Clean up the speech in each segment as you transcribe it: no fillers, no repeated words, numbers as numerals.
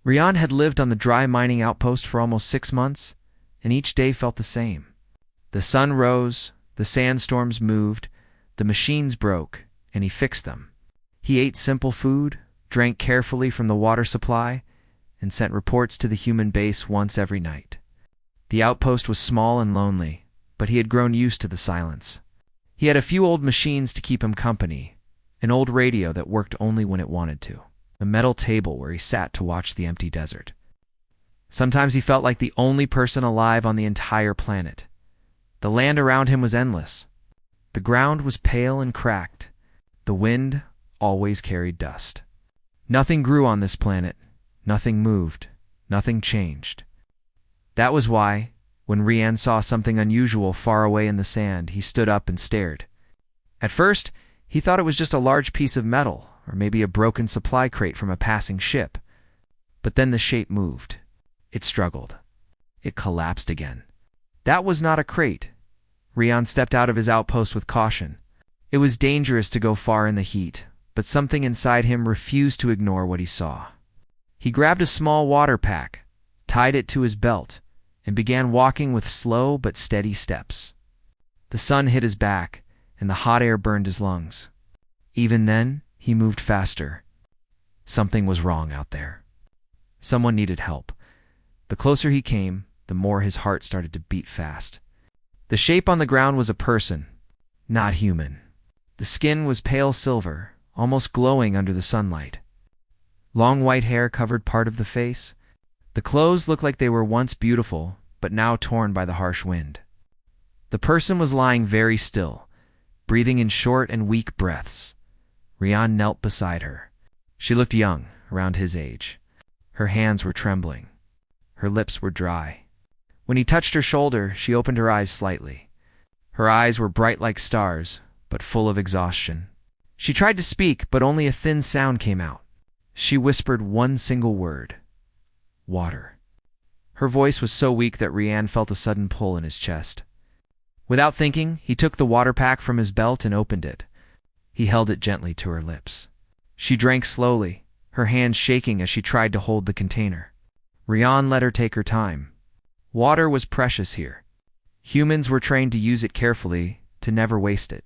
Rian had lived on the dry mining outpost for almost 6 months, and each day felt the same. The sun rose, the sandstorms moved, the machines broke, and he fixed them. He ate simple food, drank carefully from the water supply, and sent reports to the human base once every night. The outpost was small and lonely, but he had grown used to the silence. He had a few old machines to keep him company, an old radio that worked only when it wanted to, a metal table where he sat to watch the empty desert. Sometimes he felt like the only person alive on the entire planet. The land around him was endless. The ground was pale and cracked. The wind always carried dust. Nothing grew on this planet. Nothing moved. Nothing changed. That was why, when Rian saw something unusual far away in the sand, he stood up and stared. At first, he thought it was just a large piece of metal, or maybe a broken supply crate from a passing ship. But then the shape moved. It struggled. It collapsed again. That was not a crate. Rian stepped out of his outpost with caution. It was dangerous to go far in the heat, but something inside him refused to ignore what he saw. He grabbed a small water pack, tied it to his belt, and began walking with slow but steady steps. The sun hit his back, and the hot air burned his lungs. Even then, he moved faster. Something was wrong out there. Someone needed help. The closer he came, the more his heart started to beat fast. The shape on the ground was a person, not human. The skin was pale silver, almost glowing under the sunlight. Long white hair covered part of the face. The clothes looked like they were once beautiful, but now torn by the harsh wind. The person was lying very still, breathing in short and weak breaths. Rian knelt beside her. She looked young, around his age. Her hands were trembling. Her lips were dry. When he touched her shoulder, she opened her eyes slightly. Her eyes were bright like stars, but full of exhaustion. She tried to speak, but only a thin sound came out. She whispered one single word. Water. Her voice was so weak that Rian felt a sudden pull in his chest. Without thinking, he took the water pack from his belt and opened it. He held it gently to her lips. She drank slowly, her hands shaking as she tried to hold the container. Rian let her take her time. Water was precious here. Humans were trained to use it carefully, to never waste it.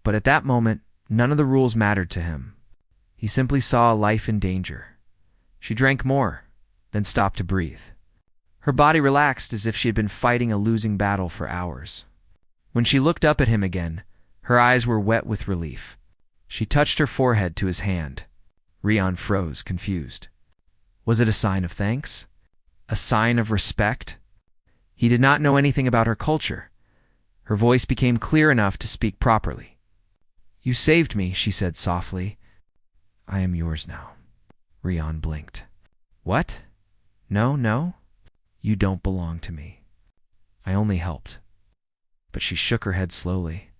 But at that moment, none of the rules mattered to him. He simply saw a life in danger. She drank more, then stopped to breathe. Her body relaxed as if she had been fighting a losing battle for hours. When she looked up at him again, her eyes were wet with relief. She touched her forehead to his hand. Rian froze, confused. Was it a sign of thanks? A sign of respect? He did not know anything about her culture. Her voice became clear enough to speak properly. "You saved me," she said softly. "I am yours now." Rian blinked. "What? No. You don't belong to me. I only helped." But she shook her head slowly.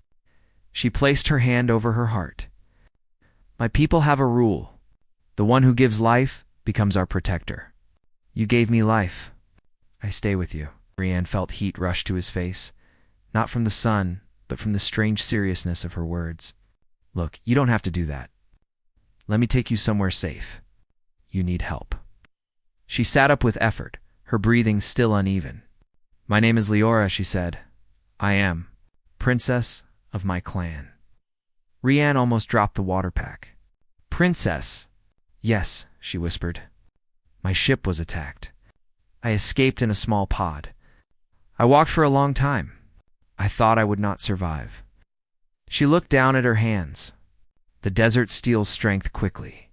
She placed her hand over her heart. "My people have a rule. The one who gives life becomes our protector. You gave me life. I stay with you." Rian felt heat rush to his face, not from the sun, but from the strange seriousness of her words. "Look, you don't have to do that. Let me take you somewhere safe. You need help." She sat up with effort, her breathing still uneven. "My name is Leora," she said. "I am princess of my clan." Rian almost dropped the water pack. "Princess?" "Yes," she whispered. "My ship was attacked. I escaped in a small pod. I walked for a long time. I thought I would not survive." She looked down at her hands. The desert steals strength quickly.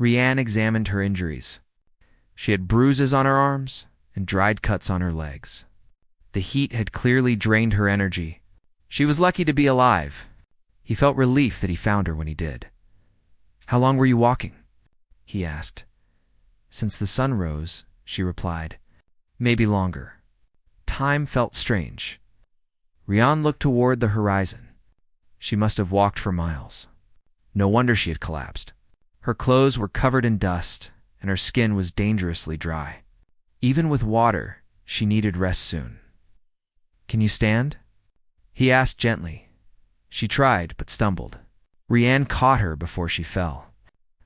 Rian examined her injuries. She had bruises on her arms and dried cuts on her legs. The heat had clearly drained her energy. She was lucky to be alive. He felt relief that he found her when he did. "How long were you walking?" he asked. "Since the sun rose," she replied. "Maybe longer." Time felt strange. Rian looked toward the horizon. She must have walked for miles. No wonder she had collapsed. Her clothes were covered in dust, and her skin was dangerously dry. Even with water, she needed rest soon. "Can you stand?" he asked gently. She tried, but stumbled. Rian caught her before she fell.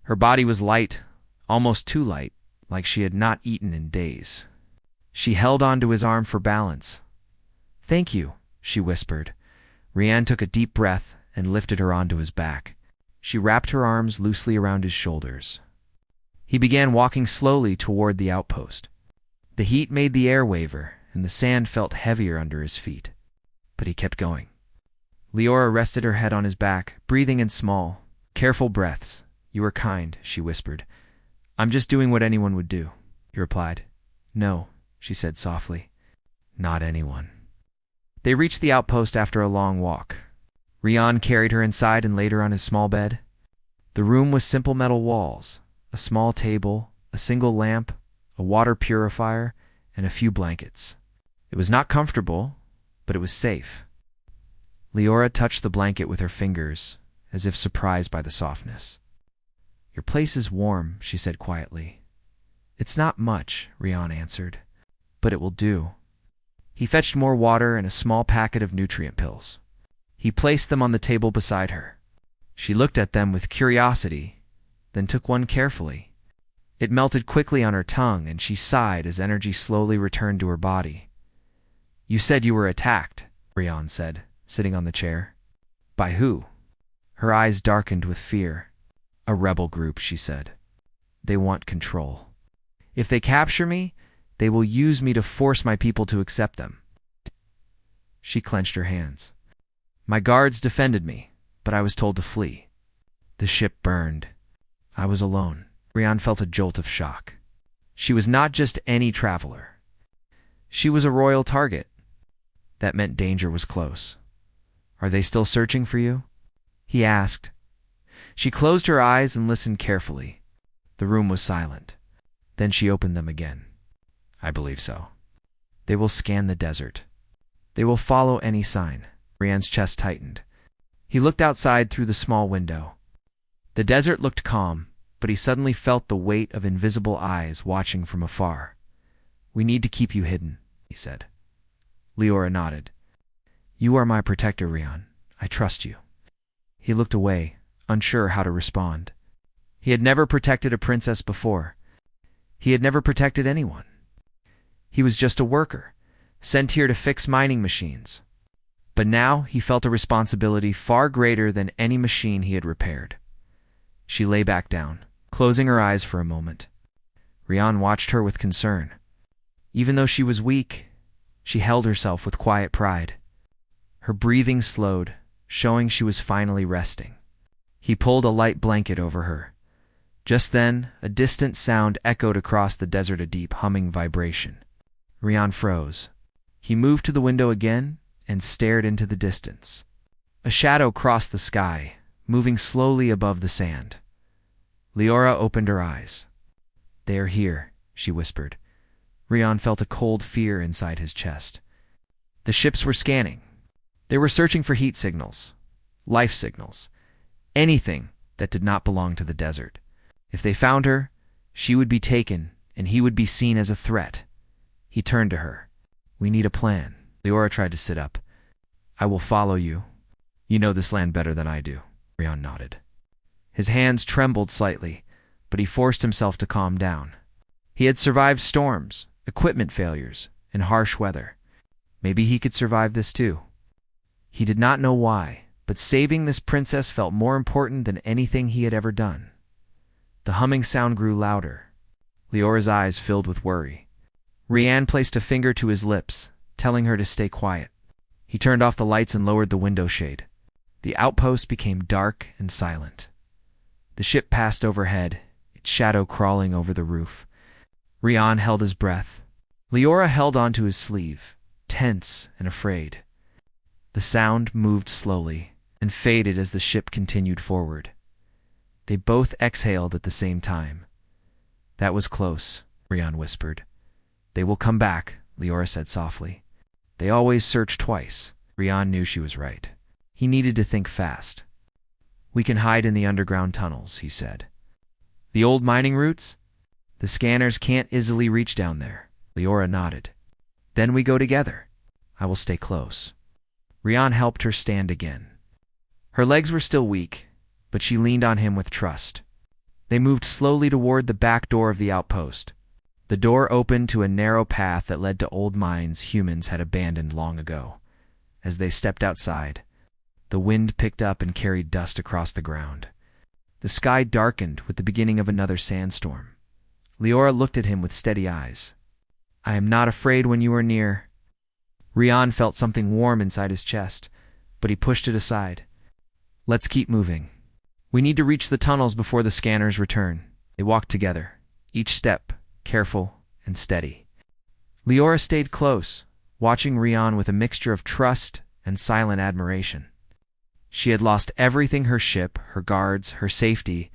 Her body was light, almost too light, like she had not eaten in days. She held onto his arm for balance. "Thank you," she whispered. Rian took a deep breath and lifted her onto his back. She wrapped her arms loosely around his shoulders. He began walking slowly toward the outpost. The heat made the air waver, and the sand felt heavier under his feet. But he kept going. Leora rested her head on his back, breathing in small, careful breaths. "You are kind," she whispered. "I'm just doing what anyone would do," he replied. "No," she said softly. "Not anyone." They reached the outpost after a long walk. Rian carried her inside and laid her on his small bed. The room was simple metal walls, a small table, a single lamp, a water purifier, and a few blankets. It was not comfortable, but it was safe. Leora touched the blanket with her fingers, as if surprised by the softness. "Your place is warm," she said quietly. "It's not much," Rian answered, "but it will do." He fetched more water and a small packet of nutrient pills. He placed them on the table beside her. She looked at them with curiosity, then took one carefully. It melted quickly on her tongue, and she sighed as energy slowly returned to her body. "You said you were attacked," Rian said, sitting on the chair. "By who?" Her eyes darkened with fear. "A rebel group," she said. "They want control. If they capture me, they will use me to force my people to accept them." She clenched her hands. "My guards defended me, but I was told to flee. The ship burned. I was alone." Rian felt a jolt of shock. She was not just any traveler. She was a royal target. That meant danger was close. "Are they still searching for you?" he asked. She closed her eyes and listened carefully. The room was silent. Then she opened them again. "I believe so. They will scan the desert. They will follow any sign." Rian's chest tightened. He looked outside through the small window. The desert looked calm, but he suddenly felt the weight of invisible eyes watching from afar. "We need to keep you hidden," he said. Leora nodded. "You are my protector, Rian. I trust you." He looked away, unsure how to respond. He had never protected a princess before. He had never protected anyone. He was just a worker, sent here to fix mining machines. But now he felt a responsibility far greater than any machine he had repaired. She lay back down, closing her eyes for a moment. Rian watched her with concern. Even though she was weak, she held herself with quiet pride. Her breathing slowed, showing she was finally resting. He pulled a light blanket over her. Just then, a distant sound echoed across the desert, a deep, humming vibration. Rian froze. He moved to the window again and stared into the distance. A shadow crossed the sky, moving slowly above the sand. Leora opened her eyes. "They are here," she whispered. Rian felt a cold fear inside his chest. The ships were scanning. They were searching for heat signals, life signals, anything that did not belong to the desert. If they found her, she would be taken, and he would be seen as a threat. He turned to her. "We need a plan." Leora tried to sit up. "I will follow you. You know this land better than I do." Rian nodded. His hands trembled slightly, but he forced himself to calm down. He had survived storms, equipment failures, and harsh weather. Maybe he could survive this too. He did not know why, but saving this princess felt more important than anything he had ever done. The humming sound grew louder. Leora's eyes filled with worry. Rian placed a finger to his lips, telling her to stay quiet. He turned off the lights and lowered the window shade. The outpost became dark and silent. The ship passed overhead, its shadow crawling over the roof. Rian held his breath. Leora held onto his sleeve, tense and afraid. The sound moved slowly and faded as the ship continued forward. They both exhaled at the same time. "That was close," Rian whispered. "They will come back," Leora said softly. "They always search twice." Rian knew she was right. He needed to think fast. "We can hide in the underground tunnels," he said. "The old mining routes? The scanners can't easily reach down there." Leora nodded. "Then we go together. I will stay close." Rian helped her stand again. Her legs were still weak, but she leaned on him with trust. They moved slowly toward the back door of the outpost. The door opened to a narrow path that led to old mines humans had abandoned long ago. As they stepped outside, the wind picked up and carried dust across the ground. The sky darkened with the beginning of another sandstorm. Leora looked at him with steady eyes. "I am not afraid when you are near." Rian felt something warm inside his chest, but he pushed it aside. "Let's keep moving. We need to reach the tunnels before the scanners return." They walked together, each step careful and steady. Leora stayed close, watching Rian with a mixture of trust and silent admiration. She had lost everything: her ship, her guards, her safety,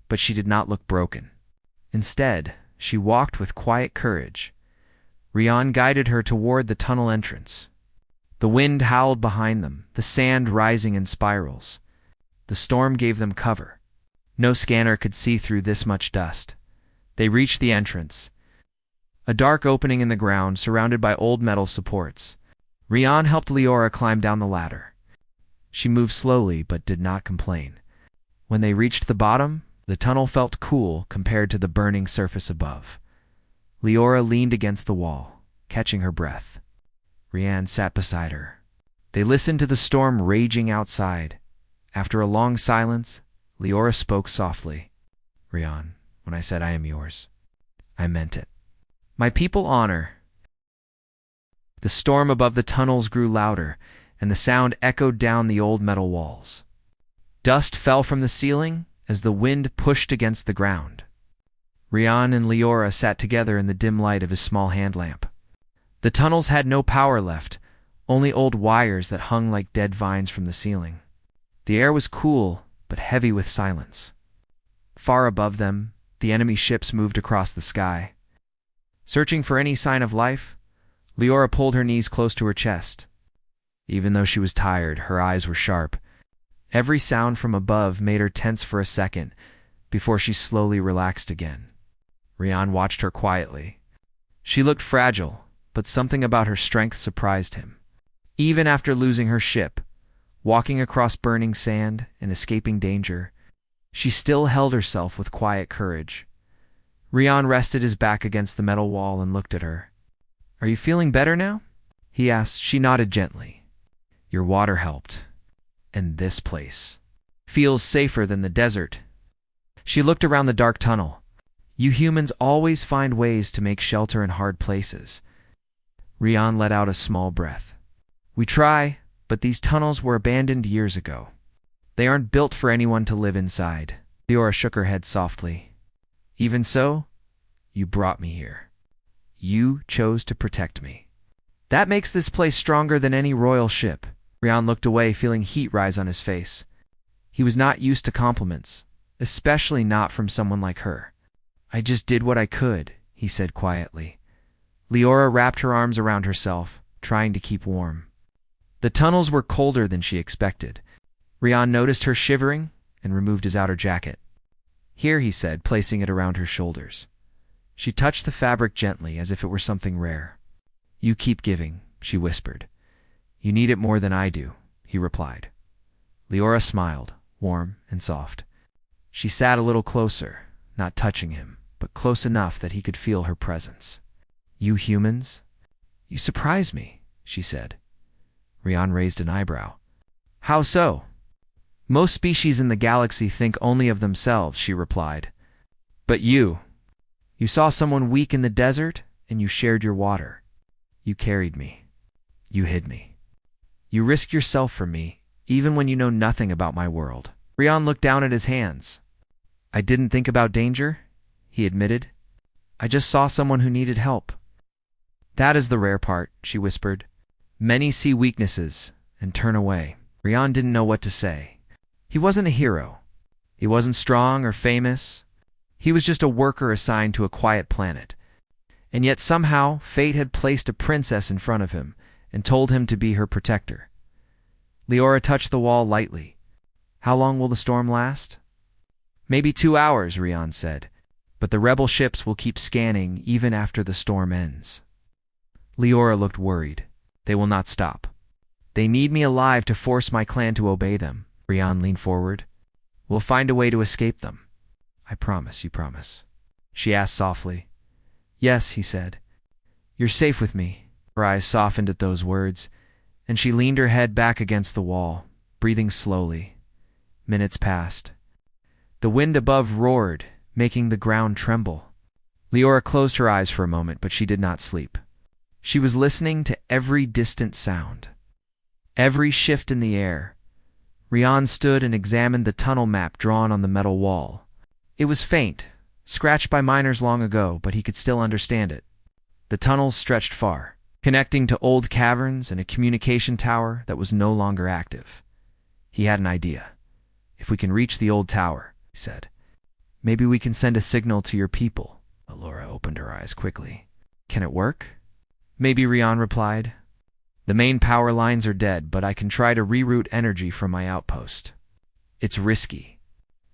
but she did not look broken. Instead, she walked with quiet courage. Rian guided her toward the tunnel entrance. The wind howled behind them, the sand rising in spirals. The storm gave them cover. No scanner could see through this much dust. They reached the entrance, a dark opening in the ground surrounded by old metal supports. Rian helped Leora climb down the ladder. She moved slowly but did not complain. When they reached the bottom, the tunnel felt cool compared to the burning surface above. Leora leaned against the wall, catching her breath. Rian sat beside her. They listened to the storm raging outside. After a long silence, Leora spoke softly. "Rian, when I said I am yours, I meant it. My people honor." The storm above the tunnels grew louder, and the sound echoed down the old metal walls. Dust fell from the ceiling as the wind pushed against the ground. Rian and Leora sat together in the dim light of his small hand lamp. The tunnels had no power left, only old wires that hung like dead vines from the ceiling. The air was cool, but heavy with silence. Far above them, the enemy ships moved across the sky. Searching for any sign of life, Leora pulled her knees close to her chest. Even though she was tired, her eyes were sharp. Every sound from above made her tense for a second before she slowly relaxed again. Rian watched her quietly. She looked fragile, but something about her strength surprised him. Even after losing her ship, walking across burning sand and escaping danger, she still held herself with quiet courage. Rian rested his back against the metal wall and looked at her. "Are you feeling better now?" he asked. She nodded gently. "Your water helped. And this place feels safer than the desert." She looked around the dark tunnel. "You humans always find ways to make shelter in hard places." Rian let out a small breath. "We try, but these tunnels were abandoned years ago. They aren't built for anyone to live inside." Leora shook her head softly. "Even so, you brought me here. You chose to protect me. That makes this place stronger than any royal ship." Rian looked away, feeling heat rise on his face. He was not used to compliments, especially not from someone like her. "I just did what I could," he said quietly. Leora wrapped her arms around herself, trying to keep warm. The tunnels were colder than she expected. Rian noticed her shivering and removed his outer jacket. "Here," he said, placing it around her shoulders. She touched the fabric gently, as if it were something rare. "You keep giving," she whispered. "You need it more than I do," he replied. Leora smiled, warm and soft. She sat a little closer, not touching him, but close enough that he could feel her presence. "You humans? You surprise me," she said. Rian raised an eyebrow. "How so?" "Most species in the galaxy think only of themselves," she replied. "But you saw someone weak in the desert, and you shared your water. You carried me. You hid me. You risk yourself for me, even when you know nothing about my world." Rian looked down at his hands. "I didn't think about danger," he admitted. "I just saw someone who needed help." "That is the rare part," she whispered. "Many see weaknesses and turn away." Rian didn't know what to say. He wasn't a hero. He wasn't strong or famous. He was just a worker assigned to a quiet planet. And yet somehow fate had placed a princess in front of him and told him to be her protector. Leora touched the wall lightly. "How long will the storm last?" "Maybe 2 hours," Rian said. "But the rebel ships will keep scanning even after the storm ends." Leora looked worried. "They will not stop. They need me alive to force my clan to obey them." Rian leaned forward. "We'll find a way to escape them. I promise, you promise?" she asked softly. "Yes," he said. "You're safe with me." Her eyes softened at those words, and she leaned her head back against the wall, breathing slowly. Minutes passed. The wind above roared, making the ground tremble. Leora closed her eyes for a moment, but she did not sleep. She was listening to every distant sound, every shift in the air. Rian stood and examined the tunnel map drawn on the metal wall. It was faint, scratched by miners long ago, but he could still understand it. The tunnels stretched far, connecting to old caverns and a communication tower that was no longer active. He had an idea. "If we can reach the old tower," he said, "maybe we can send a signal to your people." Laura opened her eyes quickly. "Can it work?" "Maybe," Rian replied. "The main power lines are dead, but I can try to reroute energy from my outpost. It's risky,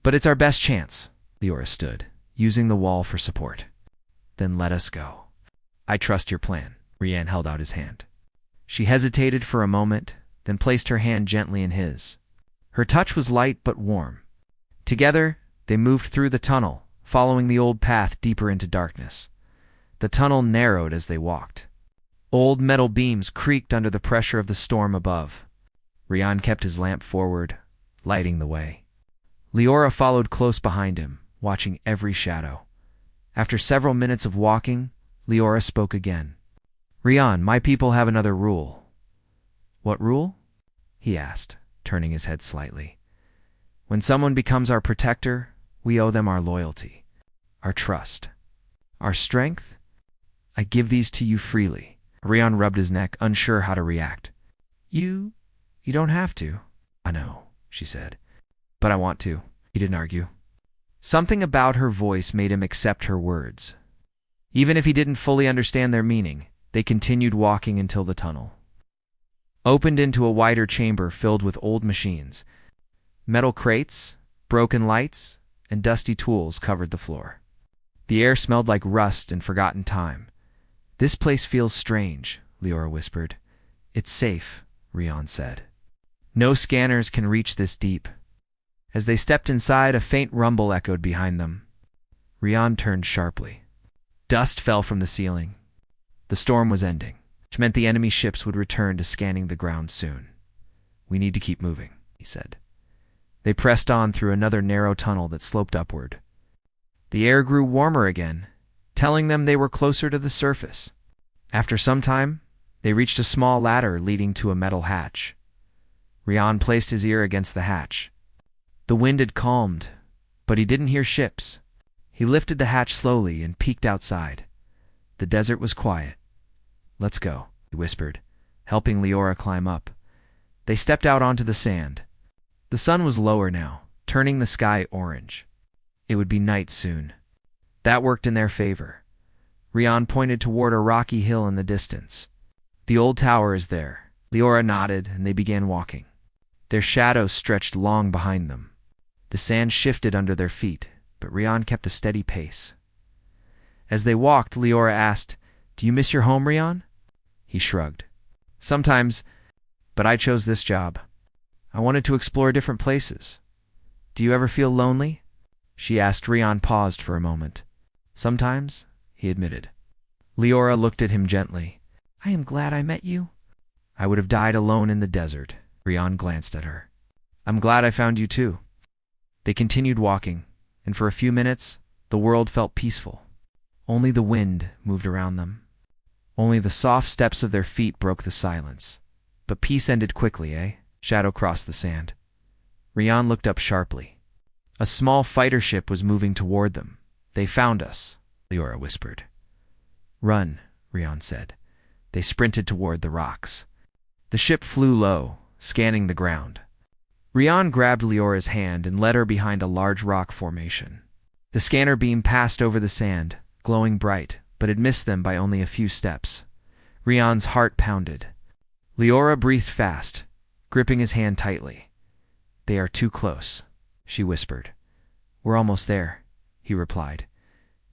but it's our best chance." Leora stood, using the wall for support. "Then let us go." "I trust your plan." Rian held out his hand. She hesitated for a moment, then placed her hand gently in his. Her touch was light but warm. Together, they moved through the tunnel, following the old path deeper into darkness. The tunnel narrowed as they walked. Old metal beams creaked under the pressure of the storm above. Rian kept his lamp forward, lighting the way. Leora followed close behind him, watching every shadow. After several minutes of walking, Leora spoke again. "Rian, my people have another rule." "What rule?" he asked, turning his head slightly. "When someone becomes our protector, we owe them our loyalty, our trust, our strength. I give these to you freely." Rian rubbed his neck, unsure how to react. You don't have to." "I know," she said, "but I want to." He didn't argue. Something about her voice made him accept her words. Even if he didn't fully understand their meaning, they continued walking until the tunnel opened into a wider chamber filled with old machines. Metal crates, broken lights, and dusty tools covered the floor. The air smelled like rust and forgotten time. "This place feels strange," Leora whispered. "It's safe," Rian said. "No scanners can reach this deep." As they stepped inside, a faint rumble echoed behind them. Rian turned sharply. Dust fell from the ceiling. The storm was ending, which meant the enemy ships would return to scanning the ground soon. "We need to keep moving," he said. They pressed on through another narrow tunnel that sloped upward. The air grew warmer again, telling them they were closer to the surface. After some time, they reached a small ladder leading to a metal hatch. Rian placed his ear against the hatch. The wind had calmed, but he didn't hear ships. He lifted the hatch slowly and peeked outside. The desert was quiet. "Let's go," he whispered, helping Leora climb up. They stepped out onto the sand. The sun was lower now, turning the sky orange. It would be night soon. That worked in their favor. Rian pointed toward a rocky hill in the distance. "The old tower is there." Leora nodded, and they began walking. Their shadows stretched long behind them. The sand shifted under their feet, but Rian kept a steady pace. As they walked, Leora asked, "Do you miss your home, Rian?" He shrugged. "Sometimes, but I chose this job. I wanted to explore different places." "Do you ever feel lonely?" she asked. Rian paused for a moment. "Sometimes," he admitted. Leora looked at him gently. "I am glad I met you." "I would have died alone in the desert." Rian glanced at her. "I'm glad I found you too." They continued walking, and for a few minutes, the world felt peaceful. Only the wind moved around them. Only the soft steps of their feet broke the silence. But peace ended quickly, eh? Shadow crossed the sand. Rian looked up sharply. A small fighter ship was moving toward them. "They found us," Leora whispered. "Run," Rian said. They sprinted toward the rocks. The ship flew low, scanning the ground. Rian grabbed Leora's hand and led her behind a large rock formation. The scanner beam passed over the sand, glowing bright, but had missed them by only a few steps. Rian's heart pounded. Leora breathed fast, gripping his hand tightly. "They are too close," she whispered. "We're almost there," he replied.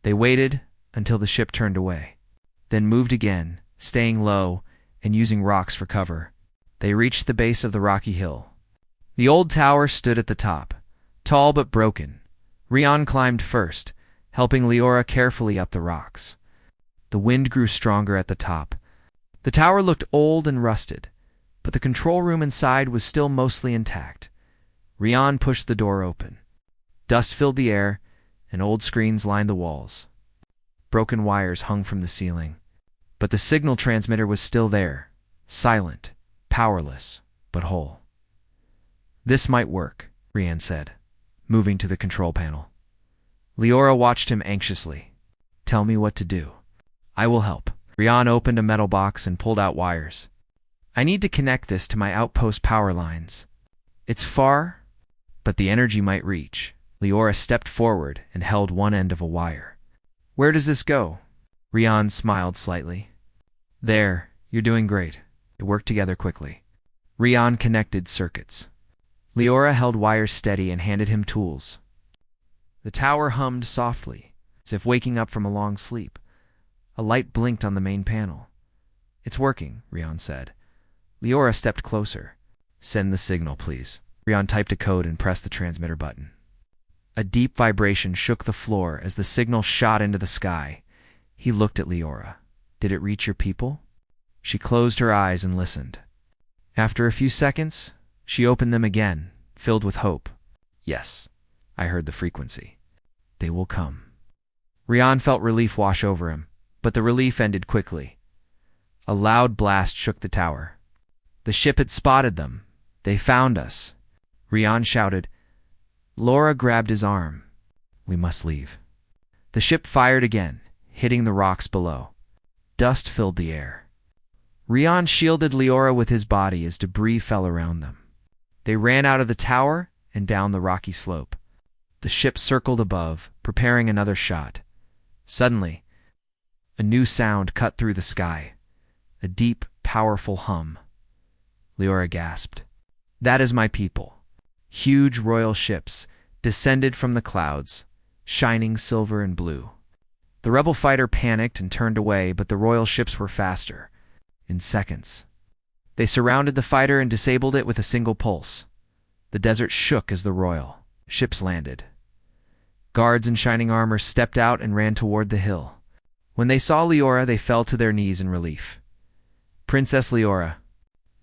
They waited until the ship turned away, then moved again, staying low and using rocks for cover. They reached the base of the rocky hill. The old tower stood at the top, tall but broken. Rian climbed first, helping Leora carefully up the rocks. The wind grew stronger at the top. The tower looked old and rusted, but the control room inside was still mostly intact. Rian pushed the door open. Dust filled the air, and old screens lined the walls. Broken wires hung from the ceiling. But the signal transmitter was still there, silent, powerless, but whole. "This might work," Rian said, moving to the control panel. Leora watched him anxiously. "Tell me what to do. I will help." Rian opened a metal box and pulled out wires. "I need to connect this to my outpost power lines. It's far, but the energy might reach." Leora stepped forward and held one end of a wire. "Where does this go?" Rian smiled slightly. "There, you're doing great." They worked together quickly. Rian connected circuits. Leora held wires steady and handed him tools. The tower hummed softly, as if waking up from a long sleep. A light blinked on the main panel. "It's working," Rian said. Leora stepped closer. "Send the signal, please." Rian typed a code and pressed the transmitter button. A deep vibration shook the floor as the signal shot into the sky. He looked at Leora. "Did it reach your people?" She closed her eyes and listened. After a few seconds, she opened them again, filled with hope. "Yes, I heard the frequency. They will come." Rian felt relief wash over him, but the relief ended quickly. A loud blast shook the tower. The ship had spotted them. "They found us," Rian shouted. Laura grabbed his arm. "We must leave." The ship fired again, hitting the rocks below. Dust filled the air. Rian shielded Leora with his body as debris fell around them. They ran out of the tower and down the rocky slope. The ship circled above, preparing another shot. Suddenly, a new sound cut through the sky. A deep, powerful hum. Leora gasped. "That is my people." Huge royal ships descended from the clouds, shining silver and blue. The rebel fighter panicked and turned away, but the royal ships were faster. In seconds, they surrounded the fighter and disabled it with a single pulse. The desert shook as the royal ships landed. Guards in shining armor stepped out and ran toward the hill. When they saw Leora, they fell to their knees in relief. "Princess Leora,"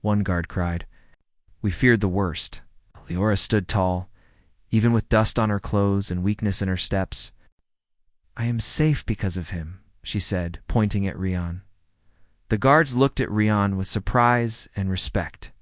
one guard cried. "We feared the worst." Leora stood tall, even with dust on her clothes and weakness in her steps. "I am safe because of him," she said, pointing at Rian. The guards looked at Rian with surprise and respect.